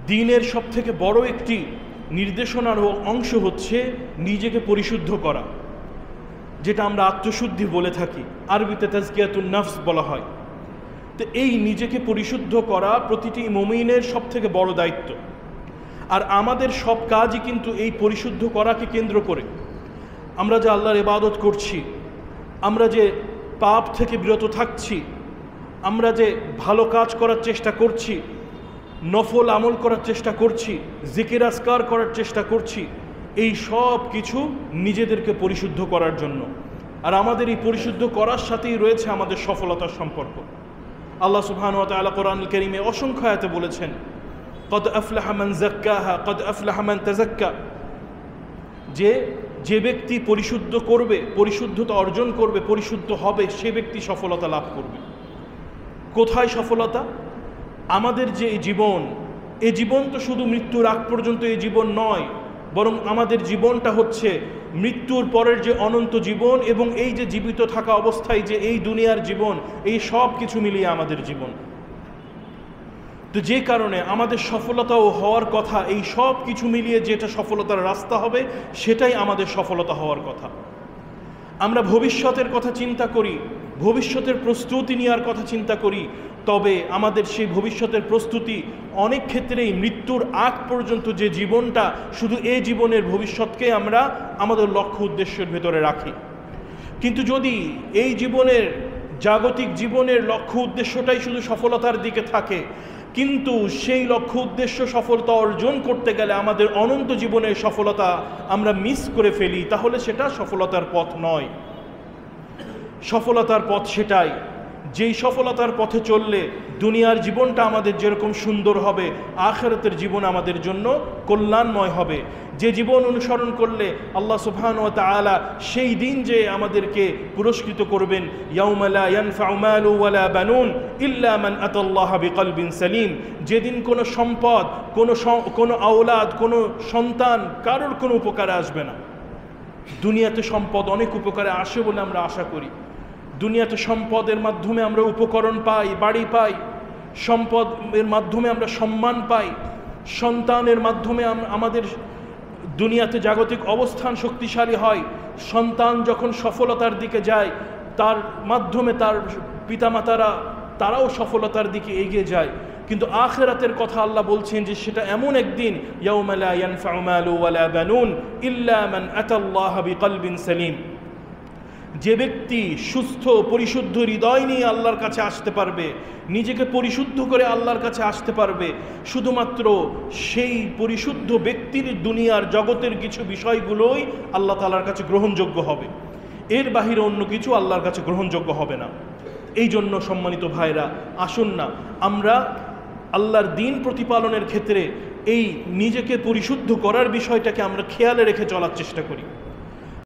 দ্বীনের সবথেকে বড় একটি নির্দেশনার অংশ হচ্ছে নিজেকে পরিশুদ্ধ করা, যেটা আমরা আত্মশুদ্ধি বলে থাকি, আরবিতে তাজকিয়াতুন নফস বলা হয়। তো এই নিজেকে পরিশুদ্ধ করা প্রতিটি মুমিনের সবথেকে বড় দায়িত্ব। আর আমাদের সব কাজই কিন্তু এই পরিশুদ্ধ করাকে কেন্দ্র করে। আমরা যে আল্লাহর ইবাদত করছি, আমরা যে পাপ থেকে বিরত থাকছি, আমরা যে ভালো কাজ করার চেষ্টা করছি, নফল আমল করার চেষ্টা করছি, জিকির আজকার করার চেষ্টা করছি, এই সব কিছু নিজেদেরকে পরিশুদ্ধ করার জন্য। আর আমাদের এই পরিশুদ্ধ করার সাথেই রয়েছে আমাদের সফলতার সম্পর্ক। আল্লাহ সুবহানাহু ওয়া তাআলা কোরআনুল কারীমে অসংখ্য আয়াতে বলেছেন, কদ আফলাহা মান যাক্কাহা কদ আফলাহা মান তাযাক্কা, যে ব্যক্তি পরিশুদ্ধ করবে, পরিশুদ্ধতা অর্জন করবে, পরিশুদ্ধ হবে, সে ব্যক্তি সফলতা লাভ করবে। কোথায় সফলতা? আমাদের যে জীবন, এই জীবন তো শুধু মৃত্যুর আগ পর্যন্ত এই জীবন নয়, বরং আমাদের জীবনটা হচ্ছে মৃত্যুর পরের যে অনন্ত জীবন এবং এই যে জীবিত থাকা অবস্থায় যে এই দুনিয়ার জীবন, এই সব কিছু মিলিয়ে আমাদের জীবন। তো যে কারণে আমাদের সফলতাও হওয়ার কথা, এই সব কিছু মিলিয়ে যেটা সফলতার রাস্তা হবে সেটাই আমাদের সফলতা হওয়ার কথা। আমরা ভবিষ্যতের কথা চিন্তা করি, ভবিষ্যতের প্রস্তুতি নেওয়ার কথা চিন্তা করি, তবে আমাদের সেই ভবিষ্যতের প্রস্তুতি অনেক ক্ষেত্রেই মৃত্যুর আগ পর্যন্ত যে জীবনটা, শুধু এই জীবনের ভবিষ্যৎকে আমরা আমাদের লক্ষ্য উদ্দেশ্যের ভেতরে রাখি। কিন্তু যদি এই জীবনের, জাগতিক জীবনের লক্ষ্য উদ্দেশ্যটাই শুধু সফলতার দিকে থাকে, কিন্তু সেই লক্ষ্য উদ্দেশ্য সফলতা অর্জন করতে গেলে আমাদের অনন্ত জীবনের সফলতা আমরা মিস করে ফেলি, তাহলে সেটা সফলতার পথ নয়। সফলতার পথ সেটাই, যেই সফলতার পথে চললে দুনিয়ার জীবনটা আমাদের যেরকম সুন্দর হবে, আখিরাতের জীবন আমাদের জন্য কল্যাণময় হবে। যে জীবন অনুসরণ করলে আল্লাহ সুবহানাহু ওয়া তাআলা সেই দিন যে আমাদেরকে পুরস্কৃত করবেন, ইয়াউমা লা ইয়ানফাউ মালু ওয়ালা বানুন ইল্লা মান আতাল্লাহা বিকলবিন সালিম, যেদিন কোনো সম্পদ, কোনো আওলাদ, কোনো সন্তান কারোর কোনো উপকারে আসবে না। দুনিয়াতে সম্পদ অনেক উপকারে আসে বলে আমরা আশা করি। দুনিয়াতে সম্পদের মাধ্যমে আমরা উপকরণ পাই, বাড়ি পাই, সম্পদের মাধ্যমে আমরা সম্মান পাই, সন্তানের মাধ্যমে আমাদের দুনিয়াতে জাগতিক অবস্থান শক্তিশালী হয়। সন্তান যখন সফলতার দিকে যায়, তার মাধ্যমে তার পিতামাতারা তারাও সফলতার দিকে এগিয়ে যায়। কিন্তু আখিরাতের কথা আল্লাহ বলছেন যে সেটা এমন একদিন, ইয়াউমা লা ইয়ানফাউ মালু ওয়ালা বানুন ইল্লা মান আতাল্লাহা বিকলবিন সালিম, যে ব্যক্তি সুস্থ পরিশুদ্ধ হৃদয় নিয়ে আল্লাহর কাছে আসতে পারবে, নিজেকে পরিশুদ্ধ করে আল্লাহর কাছে আসতে পারবে, শুধুমাত্র সেই পরিশুদ্ধ ব্যক্তির দুনিয়ার জগতের কিছু বিষয়গুলোই আল্লাহ তাআলার কাছে গ্রহণযোগ্য হবে, এর বাহিরে অন্য কিছু আল্লাহর কাছে গ্রহণযোগ্য হবে না। এই জন্য সম্মানিত ভাইরা, আসুন না আমরা আল্লাহর দ্বীন প্রতিপালনের ক্ষেত্রে এই নিজেকে পরিশুদ্ধ করার বিষয়টাকে আমরা খেয়ালে রেখে চলার চেষ্টা করি।